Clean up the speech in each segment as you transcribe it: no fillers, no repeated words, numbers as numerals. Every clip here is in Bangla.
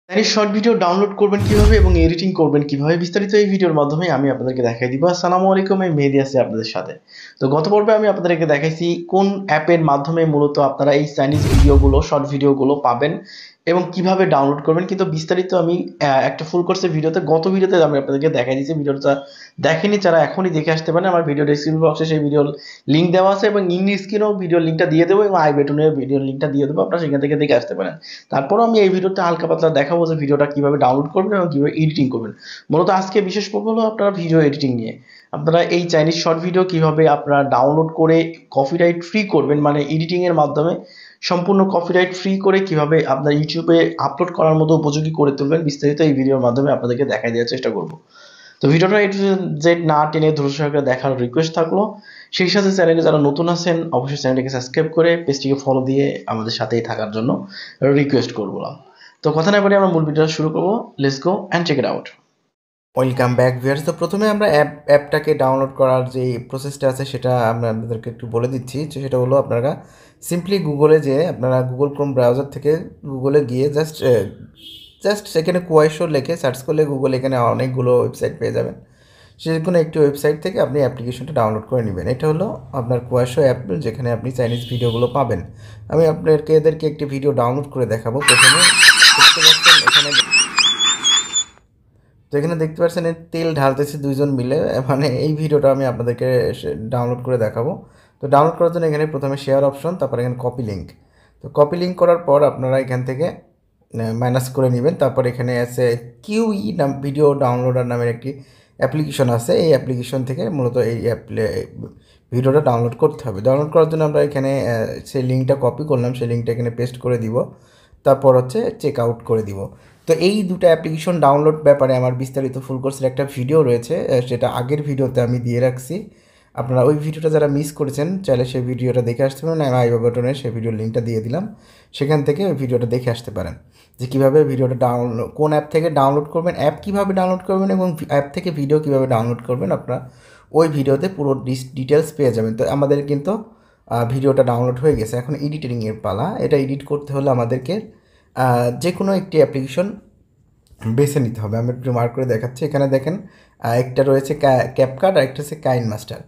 চাইনিজ শর্ট ভিডিও ডাউনলোড করবেন কিভাবে এবং এডিটিং করবেন কিভাবে বিস্তারিত এই ভিডিওর মাধ্যমে আমি আপনাদেরকে দেখাই দিব। আসসালামু আলাইকুম, আমি মেহেদী আছি আপনাদের সাথে। তো গত পর্বে আমি আপনাদেরকে দেখাইছি কোন অ্যাপের মাধ্যমে মূলত আপনারা এই চাইনিজ ভিডিওগুলো শর্ট ভিডিওগুলো পাবেন এবং কিভাবে ডাউনলোড করবেন, কিন্তু বিস্তারিত আমি একটা ফুল কোর্সের ভিডিওতে গত ভিডিওতে আমি আপনাদেরকে দেখাই দিয়েছি। ভিডিওটা দেখেনি যারা এখনই দেখে আসতে পারেন, আমার ভিডিও ডেসক্রিপশন বক্সে সেই ভিডিওর লিঙ্ক দেওয়া আছে এবং ইংলিশ স্ক্রিনেও ভিডিওর লিঙ্কটা দিয়ে দেবো এবং আই বাটনে ভিডিওর লিঙ্কটা দিয়ে দেবো, আপনারা সেখান থেকে দেখে আসতে পারেন। তারপরও আমি এই ভিডিওতে হালকা পাতলা দেখাবো যে ভিডিওটা কিভাবে ডাউনলোড করবেন এবং কিভাবে এডিটিং করবেন। মূলত আজকে বিশেষ পর্ব হলো আপনারা ভিডিও এডিটিং নিয়ে। আপনারা এই চাইনিজ শর্ট ভিডিও কিভাবে আপনারা ডাউনলোড করে কপিরাইট ফ্রি করবেন, মানে এডিটিং এর মাধ্যমে সম্পূর্ণ কপিরাইট ফ্রি করে কিভাবে আপনার ইউটিউবে আপলোড করার মতো উপযোগী করে তুলবেন, বিস্তারিত এই ভিডিওর মাধ্যমে আপনাদেরকে দেখাই দেওয়ার চেষ্টা করব। তো ভিডিওটা এ টু জেড না টেনে ধৈর্য সহকারে দেখার রিকোয়েস্ট থাকলো। সেই সাথে চ্যানেলে যারা নতুন আছেন অবশ্যই চ্যানেলটিকে সাবস্ক্রাইব করে পেজটিকে ফলো দিয়ে আমাদের সাথেই থাকার জন্য রিকোয়েস্ট করলাম। তো কথা না বলে আমরা মূল ভিডিওটা শুরু করবো। Let's go and check it out. Welcome back viewers. তো প্রথমে আমরা অ্যাপটাকে ডাউনলোড করার যে প্রসেসটা আছে সেটা আমরা আপনাদেরকে একটু বলে দিচ্ছি। তো সেটা হলো আপনারা সিম্পলি গুগলে যেয়ে আপনারা গুগল ক্রোম ব্রাউজার থেকে গুগলে গিয়ে জাস্ট সেখানে কুয়াইশো লিখে সার্চ করলে গুগল এখানে অনেকগুলো ওয়েবসাইট পেয়ে যাবেন। সে কোনো একটি ওয়েবসাইট থেকে আপনি অ্যাপ্লিকেশনটা ডাউনলোড করে নেবেন। এটা হলো আপনার কুয়াইশো অ্যাপ, যেখানে আপনি চাইনিজ ভিডিওগুলো পাবেন। আমি এদেরকে একটি ভিডিও ডাউনলোড করে দেখাবো। প্রথমে দেখতে পাচ্ছেন এখানে, তো এখানে দেখতে পাচ্ছেন তেল ঢালতেছে দুইজন মিলে, মানে এই ভিডিওটা আমি আপনাদেরকে ডাউনলোড করে দেখাবো। তো ডাউনলোড করার জন্য এখানে প্রথমে শেয়ার অপশন, তারপর এখানে কপি লিঙ্ক। তো কপি লিঙ্ক করার পর আপনারা এখান থেকে মাইনাস করে নেবেন। তারপর এখানে আছে কিউই নাম ভিডিও ডাউনলোডার নামের একটি অ্যাপ্লিকেশন আছে। এই অ্যাপ্লিকেশন থেকে মূলত এই ভিডিওটা ডাউনলোড করতে হবে। ডাউনলোড করার জন্য আমরা এখানে সেই লিঙ্কটা কপি করলাম, সেই লিঙ্কটা এখানে পেস্ট করে দিব। তারপর হচ্ছে চেক আউট করে দিব। তো এই দুটো অ্যাপ্লিকেশন ডাউনলোড ব্যাপারে আমার বিস্তারিত ফুল কোর্সের একটা ভিডিও রয়েছে, সেটা আগের ভিডিওতে আমি দিয়ে রাখছি। আপনারা ওই ভিডিওটা যারা মিস করেছেন চাইলে সেই ভিডিওটা দেখে আসতে পারেন। আমি আই বাটনে সেই ভিডিওর লিঙ্কটা দিয়ে দিলাম, সেখান থেকে ওই ভিডিওটা দেখে আসতে পারেন যে কীভাবে ভিডিওটা ডাউনলোড, কোন অ্যাপ থেকে ডাউনলোড করবেন, অ্যাপ কীভাবে ডাউনলোড করবেন এবং অ্যাপ থেকে ভিডিও কীভাবে ডাউনলোড করবেন। আপনারা ওই ভিডিওতে পুরো ডিটেলস পেয়ে যাবেন। তো আমাদের কিন্তু ভিডিওটা ডাউনলোড হয়ে গেছে, এখন এডিটিংয়ের পালা। এটা এডিট করতে হলে আমাদেরকে যে কোনো একটি অ্যাপ্লিকেশন বেছে নিতে হবে। আমি একটু মার্ক করে দেখাচ্ছি। এখানে দেখেন একটা রয়েছে ক্যাপকাট আর একটা হচ্ছে কাইন মাস্টার।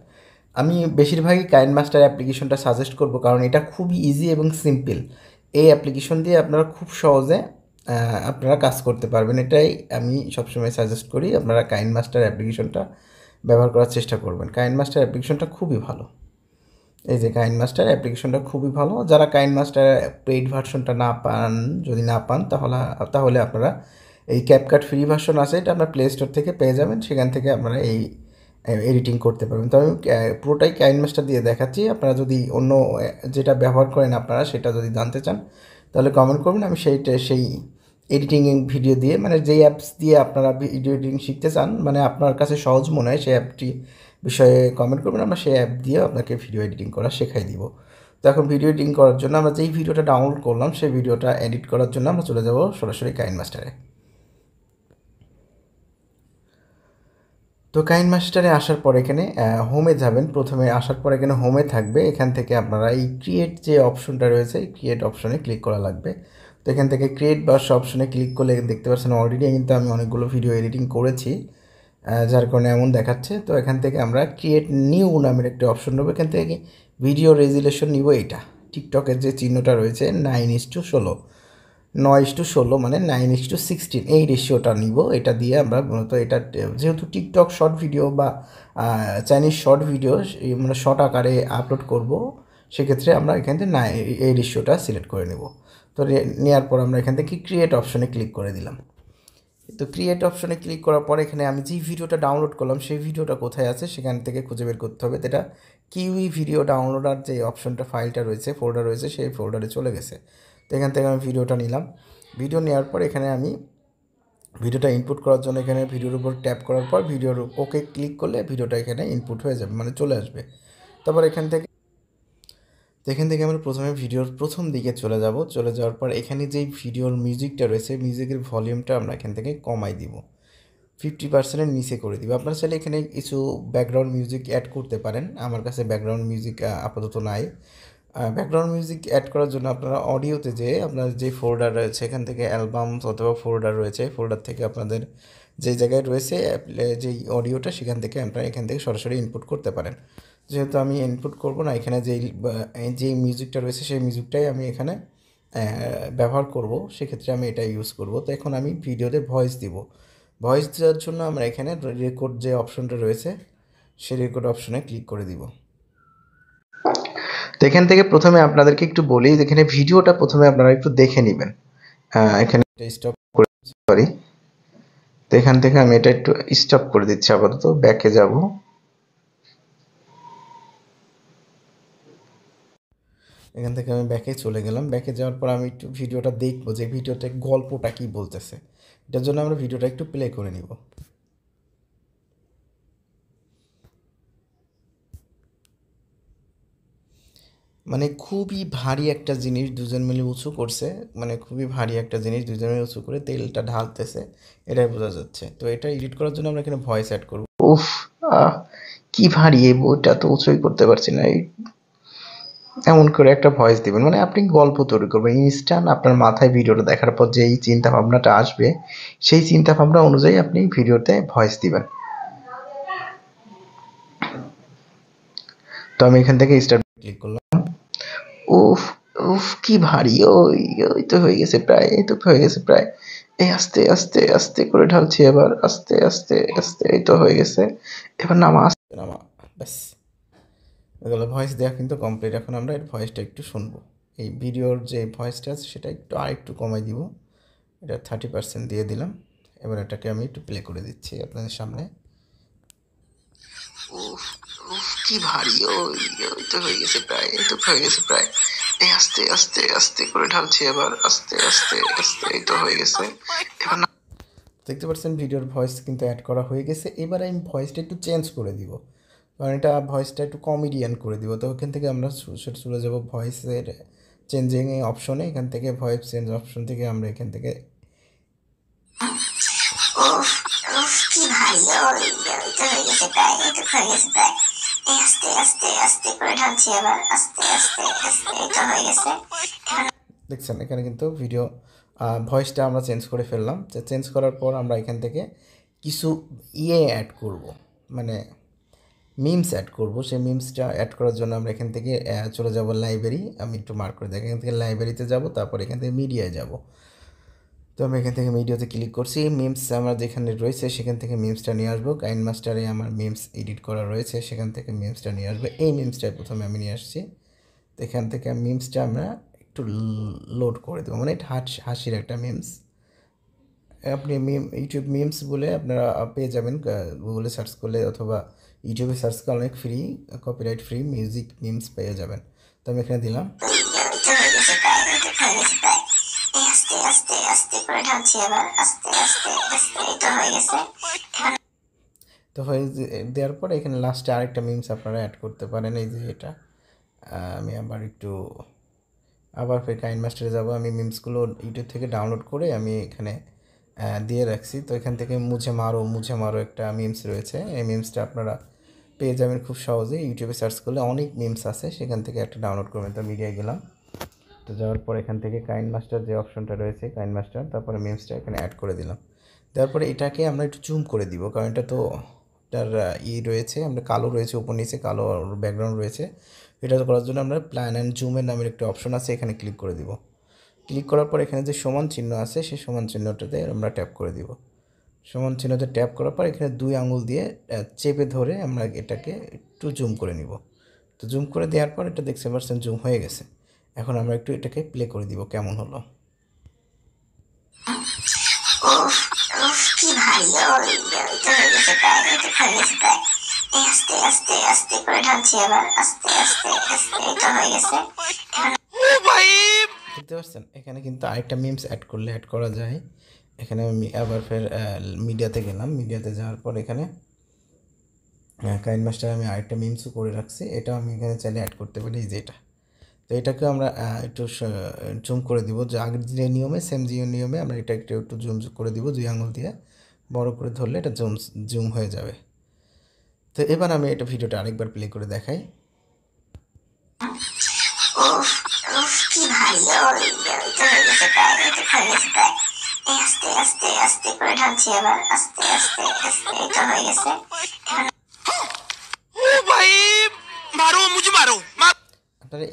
আমি বেশিরভাগই কাইন মাস্টার অ্যাপ্লিকেশনটা সাজেস্ট করব, কারণ এটা খুবই ইজি এবং সিম্পল। এই অ্যাপ্লিকেশন দিয়ে আপনারা খুব সহজে আপনারা কাজ করতে পারবেন। এটাই আমি সবসময় সাজেস্ট করি, আপনারা কাইন মাস্টার অ্যাপ্লিকেশনটা ব্যবহার করার চেষ্টা করবেন। কাইন মাস্টার অ্যাপ্লিকেশনটা খুবই ভালো। এই যে কাইন মাস্টার অ্যাপ্লিকেশনটা খুবই ভালো। যারা কাইন মাস্টার পেইড ভার্সনটা যদি না পান তাহলে আপনারা এই ক্যাপকাট ফ্রি ভার্সন আছে, এটা আপনার প্লে স্টোর থেকে পেয়ে যাবেন, সেখান থেকে আপনারা এই এডিটিং করতে পারবেন। তো আমি পুরোটাই কাইন মাস্টার দিয়ে দেখাচ্ছি। আপনারা যদি অন্য যেটা ব্যবহার করেন আপনারা সেটা যদি জানতে চান তাহলে কমেন্ট করবেন। আমি সেই এডিটিং ভিডিও দিয়ে, মানে যেই অ্যাপস দিয়ে আপনারা ভিডিও এডিটিং শিখতে চান, মানে আপনার কাছে সহজ মনে হয় সেই অ্যাপটি বিষয়ে কমেন্ট করবেন। আমরা সেই অ্যাপ দিয়ে আপনাকে ভিডিও এডিটিং করা শেখাই দিব। তো এখন ভিডিও এডিটিং করার জন্য আমরা যেই ভিডিওটা ডাউনলোড করলাম সেই ভিডিওটা এডিট করার জন্য আমরা চলে যাব সরাসরি কাইন মাস্টারে। তো কাইন মাস্টারে আসার পর এখানে হোমে যাবেন। প্রথমে আসার পর এখানে হোমে থাকবে, এখান থেকে আপনারা এই ক্রিয়েট যে অপশনটা রয়েছে এই ক্রিয়েট অপশনে ক্লিক করা লাগবে। তো এখান থেকে ক্রিয়েট বাস অপশনে ক্লিক করলে দেখতে পাচ্ছেন অলরেডি কিন্তু আমি অনেকগুলো ভিডিও এডিটিং করেছি, যার কারণে এমন দেখাচ্ছে। তো এখান থেকে আমরা ক্রিয়েট নিউ নামের একটা অপশন নেবো। এখান থেকে ভিডিও রেজুলেশন নিব, এইটা টিকটকের যে চিহ্নটা রয়েছে 9:16, 9:16 মানে 9:16 এই রেশিওটা নিব। এটা দিয়ে আমরা মূলত এটা যেহেতু টিকটক শর্ট ভিডিও বা চাইনিজ শর্ট ভিডিও মানে শর্ট আকারে আপলোড করব, সেক্ষেত্রে আমরা এখান থেকে এই রেশিওটা সিলেক্ট করে নেব। তো নেওয়ার পর আমরা এখান থেকে ক্রিয়েট অপশনে ক্লিক করে দিলাম। তো ক্রিয়েট অপশনে ক্লিক করার পর এখানে আমি যেই ভিডিওটা ডাউনলোড করলাম সেই ভিডিওটা কোথায় আছে সেখান থেকে খুঁজে বের করতে হবে। এটা কিউই ভিডিও ডাউনলোডার যে অপশনটা ফাইলটা রয়েছে, ফোল্ডার রয়েছে, সেই ফোল্ডারে চলে গেছে। তো এখান থেকে আমি ভিডিওটা নিলাম। ভিডিও নেওয়ার পর এখানে আমি ভিডিওটা ইনপুট করার জন্য এখানে ভিডিওর উপর ট্যাপ করার পর ভিডিওর ওকে ক্লিক করলে ভিডিওটা এখানে ইনপুট হয়ে যাবে, মানে চলে আসবে। তারপর এখান থেকে আমরা প্রথমে ভিডিওর প্রথম দিকে চলে যাব। চলে যাওয়ার পর এখানে যেই ভিডিওর মিউজিকটা রয়েছে মিউজিকের ভলিউমটা আমরা এখান থেকে কমাই দিব, 50%-এর নিচে করে দিব। আপনারা চাইলে এখানে কিছু ব্যাকগ্রাউন্ড মিউজিক অ্যাড করতে পারেন। আমার কাছে ব্যাকগ্রাউন্ড মিউজিক আপাতত নাই, ব্যাকগ্রাউন্ড মিউজিক অ্যাড করার জন্য আপনারা অডিওতে যেয়ে আপনার যে ফোল্ডার রয়েছে এখান থেকে অ্যালবামস অথবা ফোল্ডার রয়েছে, ফোল্ডার থেকে আপনাদের যে জায়গায় রয়েছে যেই অডিওটা সেখান থেকে আপনারা এখান থেকে সরাসরি ইনপুট করতে পারেন। যেহেতু আমি ইনপুট করব না, এখানে যেই মিউজিকটা রয়েছে সেই মিউজিকটাই আমি এখানে ব্যবহার করব, সেক্ষেত্রে আমি এটা ইউজ করব। তো এখন আমি ভিডিওতে ভয়েস দিব। ভয়েস দেওয়ার জন্য আমরা এখানে রেকর্ড যে অপশনটা রয়েছে সেই রেকর্ড অপশনে ক্লিক করে দিব। তো এখান থেকে প্রথমে আপনাদেরকে একটু বলি, এখানে ভিডিওটা প্রথমে আপনারা একটু দেখে নেবেন। এখানে স্টপ করে সরি, তো এখান থেকে আমি এটা একটু স্টপ করে দিচ্ছি, আপাতত ব্যাকে যাব। এখান থেকে আমি ব্যাকে চলে গেলাম। ব্যাকে যাওয়ার পর আমি একটু ভিডিওটা দেখবো যে ভিডিওতে গল্পটা কী বলতেছে। এটার জন্য আমরা ভিডিওটা একটু প্লে করে নিব। মানে খুবই ভারী একটা জিনিস দুজন মিলে উঁচু করছে, মানে খুবই ভারী একটা জিনিস দুজন মিলে উঁচু করে তেলটা ঢালতেছে, এটাই বোঝা যাচ্ছে। তো এটা এডিট করার জন্য আমরা এখানে ভয়েস অ্যাড করব। উফ, কি ভারী, এই বইটা তো উঁচুই করতে পারছি না। এমন করে একটা ভয়েস দিবেন, মানে আপনি গল্প তৈরি করবেন ইনস্ট্যান্ট। আপনার মাথায় ভিডিওটা দেখার পর যেই চিন্তা ভাবনাটা আসবে সেই চিন্তা ভাবনা অনুযায়ী আপনি ভিডিওতে ভয়েস দিবেন। তো আমি এখান থেকে স্টার্ট ক্লিক করলাম। উফ, উফ কি ভারী, ওই ওই তো হয়ে গেছে প্রায়, এই তো হয়ে গেছে প্রায়। এই আস্তে আস্তে আস্তে করে ঢালছি, এবার আস্তে আস্তে আস্তে, এই তো হয়ে গেছে। এবার নামা নামা, ব্যাস এগুলো ভয়েস দেওয়া কিন্তু কমপ্লিট। এখন আমরা এর ভয়েসটা একটু শুনবো। এই ভিডিওর যে ভয়েসটা আছে সেটা আরেকটু কমাই দিব, এটা 30% দিয়ে দিলাম। এবার এটাকে আমি একটু প্লে করে দিচ্ছি আপনাদের সামনে। উফ, উফ কি ভারী, ওই ওই তো হয়ে গেছে প্রায়, এই তো হয়ে গেছে প্রায়। এই আস্তে আস্তে আস্তে করে ঢালছি, এবার আস্তে আস্তে আস্তে, এই তো হয়ে গেছে। এবার দেখতে পাচ্ছেন ভিডিওর ভয়েস কিন্তু অ্যাড করা হয়ে গেছে। এবার আমি ভয়েসটা একটু চেঞ্জ করে দিব, কারণ এটা ভয়েসটা একটু কমেডিয়ান করে দিব। তো ওখান থেকে আমরা চলে যাব ভয়েসের চেঞ্জিং এই অপশনে। এখান থেকে ভয়েস চেঞ্জ অপশন থেকে আমরা এখান থেকে উফ, উফ কি ভারী, ওই ওই তো হয়ে গেছে প্রায়, এই তো হয়ে গেছে প্রায়। এই আস্তে আস্তে আস্তে করে ঢালছি, এবার আস্তে আস্তে আস্তে, এই তো হয়ে গেছে। দেখছেন এখানে কিন্তু ভিডিও ভয়েসটা আমরা চেঞ্জ করে ফেললাম। চেঞ্জ করার পর আমরা এখান থেকে কিছু অ্যাড করব, মানে মিমস অ্যাড করব। সেই মিমসটা অ্যাড করার জন্য আমরা এখান থেকে চলে যাব লাইব্রেরি। আমি একটু মার্ক করে দেখি, এখান থেকে লাইব্রেরিতে যাব, তারপর এখান থেকে মিডিয়ায় যাব। তো আমি এখান থেকে মিডিয়াতে ক্লিক করছি। মিমস আমার যেখানে রয়েছে সেখান থেকে মিমসটা নিয়ে আসবো। কাইন মাস্টারে আমার মিমস এডিট করা রয়েছে, সেখান থেকে মিমসটা নিয়ে আসবো। এই মিমসটাই প্রথমে আমি নিয়ে আসছি। তো এখান থেকে মিমসটা আমরা একটু লোড করে দেবো, মানে এটা হাসির একটা মিমস। আপনি ইউটিউব মিমস বলে আপনারা পেয়ে যাবেন, গুগলে সার্চ করলে অথবা ইউটিউবে সার্চ করলে অনেক free, copyright free music memes পেয়ে যাবেন। তো আমি এখানে দিলাম। তো হয়ে দেওয়ার পরে এখানে লাস্টে আরেকটা মিমস আপনারা অ্যাড করতে পারেন। এই যে এটা আমি আবার ফের কাইন মাস্টারে যাব। আমি মিমসগুলো ইউটিউব থেকে ডাউনলোড করে আমি এখানে দিয়ে রাখছি। তো এখান থেকে মুছে মারো একটা মিমস রয়েছে। এই মিমসটা আপনারা পেয়ে যাবেন খুব সহজেই, ইউটিউবে সার্চ করলে অনেক মিমস আছে, সেখান থেকে একটা ডাউনলোড করবেন। তো মিডিয়ায় গেলাম। তো যাওয়ার পর এখান থেকে কাইন মাস্টার যে অপশনটা রয়েছে, কাইন মাস্টার, তারপরে মিমসটা এখানে অ্যাড করে দিলাম। তারপরে এটাকে আমরা একটু জুম করে দিব, কারণ এটা তো এটার রয়েছে, আমরা কালো রয়েছে, উপর নিচে কালো ব্যাকগ্রাউন্ড রয়েছে। এটা করার জন্য আমরা প্ল্যান অ্যান্ড জুমের নামের একটা অপশন আছে, এখানে ক্লিক করে দিব। ক্লিক করার পর এখানে যে সমান চিহ্ন আছে সেই সমান চিহ্নটাতে আমরা ট্যাপ করে দিব। সমান চিহ্নতে ট্যাপ করার পর এখানে 2 আঙুল দিয়ে চেপে ধরে আমরা এটাকে একটু জুম করে নিব। তো জুম করে দেওয়ার পর এটা দেখতে পাচ্ছেন জুম হয়ে গেছে। এখন আমরা একটু এটাকে প্লে করে দিব কেমন হলো। উফ, উফ কি ভারী, ওই ওই তো হয়ে গেছে প্রায়, এই তো হয়ে গেছে প্রায়। এই আস্তে আস্তে আস্তে করে ঢালছি, এবার আস্তে আস্তে আস্তে, এই তো হয়ে গেছে। দেখতে পাচ্ছেন এখানে কিন্তু আরেকটা মিমস অ্যাড করা যায়। এখানে আমি আবার ফের মিডিয়াতে গেলাম। মিডিয়াতে যাওয়ার পর এখানে কাইন মাস্টার আমি আরেকটা মিমসও করে রাখছি, এটা আমি এখানে চাইলে অ্যাড করতে পারি, এই যে এটা। তো এটাকে আমরা একটু জুম করে দিব, যে আগের যে নিয়মে সেম যে নিয়মে আমরা এটা একটু জুম করে দিব, 2 আঙুল দিয়ে বড় করে ধরলে এটা জুম হয়ে যাবে। তো এবার আমি এটা ভিডিওটা আরেকবার প্লে করে দেখাই। উফ, ওই তো হয়ে গেছে প্রায়, এই তো হয়ে গেছে প্রায়। এই আস্তে আস্তে আস্তে করে ঢালছি এবার, আস্তে আস্তে আস্তে, এই তো হয়ে গেছে। আপনারা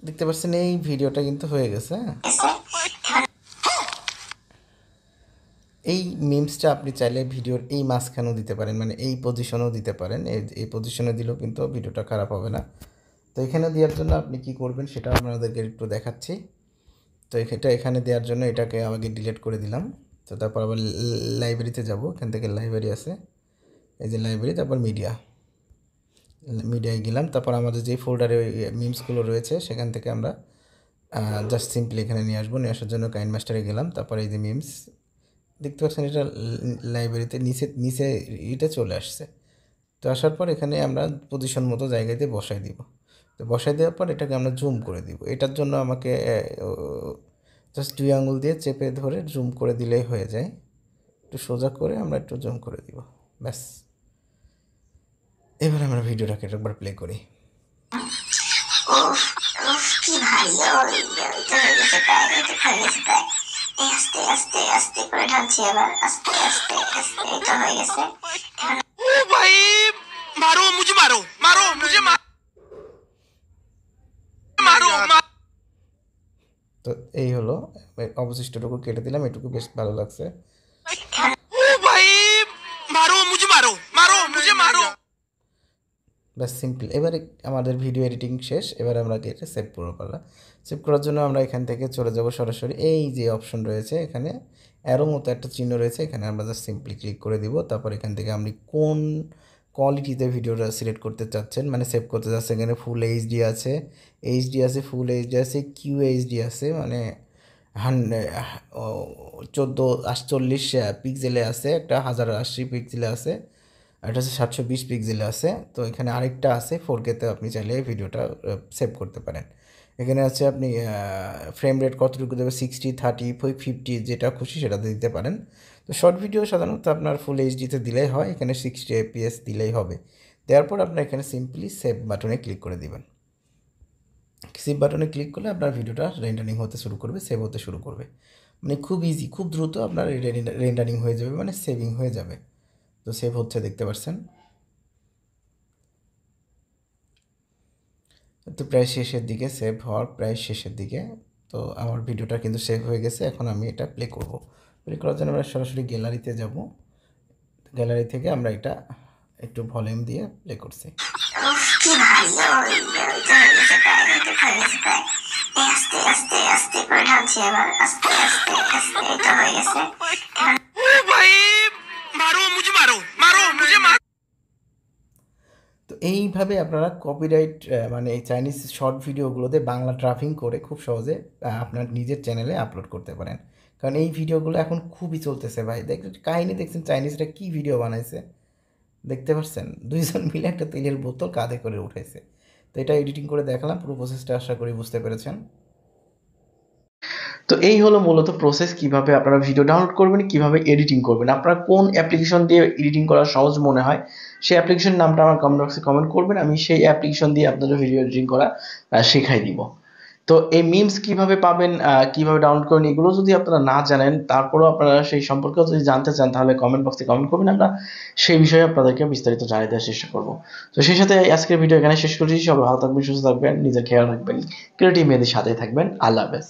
দেখতে পাচ্ছেন এই ভিডিওটা কিন্তু হয়ে গেছে। এই মিমসটা আপনি চাইলে ভিডিওর এই মাঝখানেও দিতে পারেন, মানে এই পজিশনেও দিতে পারেন। এই পজিশনে দিলেও কিন্তু ভিডিওটা খারাপ হবে না। তো এখানে দেওয়ার জন্য আপনি কি করবেন সেটা আপনাদেরকে একটু দেখাচ্ছি। তো এখানে দেওয়ার জন্য এটাকে আমাকে ডিলিট করে দিলাম। তো তারপর আবার লাইব্রেরিতে যাব, এখান থেকে লাইব্রেরি আছে, এই যে লাইব্রেরি, তারপর মিডিয়ায় গেলাম। তারপর আমাদের যে ফোল্ডারে ওই মিমসগুলো রয়েছে সেখান থেকে আমরা জাস্ট সিম্পলি এখানে নিয়ে আসবো। নিয়ে আসার জন্য কাইন মাস্টারে গেলাম। তারপর এই যে মিমস দেখতে পাচ্ছেন, এটা লাইব্রেরিতে নিচে এটা চলে আসছে। তো আসার পর এখানে আমরা পজিশন মতো জায়গাতে বসাই দিব। তো বসাই দেওয়ার পর এটাকে আমরা জুম করে দিব। এটার জন্য আমাকে জাস্ট 2 আঙুল দিয়ে চেপে ধরে জুম করে দিলেই হয়ে যায়। একটু সোজা করে আমরা একটু জুম করে দিব, ব্যাস। এবার আমরা ভিডিওটাকে একবার প্লে করি। উফ উফ কি ভারী, ওই তো হয়ে গেছে প্রায়, এই তো হয়ে গেছে প্রায়। এই আস্তে আস্তে আস্তে করে ঢালছি এবার, আস্তে আস্তে আস্তে, এই তো হয়ে গেছে। তো এই হলো, অবশিষ্টটুকু কেটে দিলাম, এটুকু বেশ ভালো লাগছে। ব্যাস সিম্পল। এবারে আমাদের ভিডিও এডিটিং শেষ। এবার আমরা এটা সেভ করবো পারলা। সেভ করার জন্য আমরা এখান থেকে চলে যাব সরাসরি, এই যে অপশন রয়েছে এখানে অ্যারো মতো একটা চিহ্ন রয়েছে, এখানে আমরা জাস্ট সিম্পলি ক্লিক করে দিব। তারপর এখান থেকে আপনি কোন কোয়ালিটিতে ভিডিওটা সিলেক্ট করতে চাচ্ছেন, মানে সেভ করতে চাচ্ছেন। এখানে ফুল এইচডি আছে, ফুল এইচডি আছে, কিউ এইচডি আছে, মানে 1448 পিক্সেলে আছে, একটা 1080 পিক্সেলে আছে, এটা হচ্ছে 720 পিক্সেলে আছে। তো এখানে আরেকটা আছে 4K-তে, আপনি চাইলে ভিডিওটা সেভ করতে পারেন। এখানে আছে আপনি ফ্রেম রেট কতটুকু দেবে, 60, 30, 50, যেটা খুশি সেটাতে দিতে পারেন। তো শর্ট ভিডিও সাধারণত আপনার ফুল এইচডিতে দিলেই হয়, এখানে 60 FPS দিলেই হবে। দেওয়ার পর আপনার এখানে সিম্পলি সেভ বাটনে ক্লিক করে দিবেন। সেভ বাটনে ক্লিক করলে আপনার ভিডিওটা রেন্ডারিং হতে শুরু করবে, সেভ হতে শুরু করবে। মানে খুব ইজি, খুব দ্রুত আপনার রেন্ডারিং হয়ে যাবে, মানে সেভিং হয়ে যাবে। তো সেভ হচ্ছে, দেখতে পাচ্ছেন। তো প্রায় শেষের দিকে, সেভ হওয়ার প্রায় শেষের দিকে। তো আমার ভিডিওটা কিন্তু সেভ হয়ে গেছে। এখন আমি এটা প্লে করব। প্লে করার জন্য আমরা সরাসরি গ্যালারিতে যাব। গ্যালারি থেকে আমরা এটা একটু ভলিউম দিয়ে প্লে করছি। উফ কি ভারী, ওই তো হয়ে গেছে প্রায়, এই তো হয়ে গেছে প্রায়। এই আস্তে আস্তে আস্তে করে ঢালছি এবার, আস্তে আস্তে আস্তে, এই তো হয়ে গেছে। তো এইভাবে আপনারা কপিরাইট মানে এই চাইনিজ শর্ট ভিডিওগুলোতে বাংলা ড্রাফিং করে খুব সহজে আপনার নিজের চ্যানেলে আপলোড করতে পারেন। কারণ এই ভিডিওগুলো এখন খুবই চলতেছে ভাই। কাহিনী দেখছেন চাইনিজরা কী ভিডিও বানাইছে, দেখতে পাচ্ছেন, 2 জন মিলে একটা তেলের বোতল কাঁধে করে উঠেছে। তো এটা এডিটিং করে দেখালাম, পুরো প্রসেসটা আশা করি বুঝতে পেরেছেন। তো এই হলো মূলত প্রসেস, কিভাবে আপনারা ভিডিও ডাউনলোড করবেন, কিভাবে এডিটিং করবেন। আপনারা কোন অ্যাপ্লিকেশন দিয়ে এডিটিং করা সহজ মনে হয় সেই অ্যাপ্লিকেশনের নামটা আমার কমেন্ট বক্সে কমেন্ট করবেন, আমি সেই অ্যাপ্লিকেশন দিয়ে আপনাদের ভিডিও এডিটিং করা শেখাই দিব। তো এই মিমস কিভাবে পাবেন, কিভাবে ডাউনলোড করবেন, এগুলো যদি আপনারা না জানেন, তারপরেও আপনারা সেই সম্পর্কে যদি জানতে চান, তাহলে কমেন্ট বক্সে কমেন্ট করবেন, আমরা সেই বিষয়ে আপনাদেরকে বিস্তারিত জানিয়ে দেওয়ার চেষ্টা করব। তো সেই সাথে আজকের ভিডিও এখানে শেষ করছি। সবাই ভালো থাকবেন, সুস্থ থাকবেন, নিজের খেয়াল রাখবেন, ক্রিয়েটিভ মেয়েদের সাথে থাকবেন। আল্লাহ হাফেজ।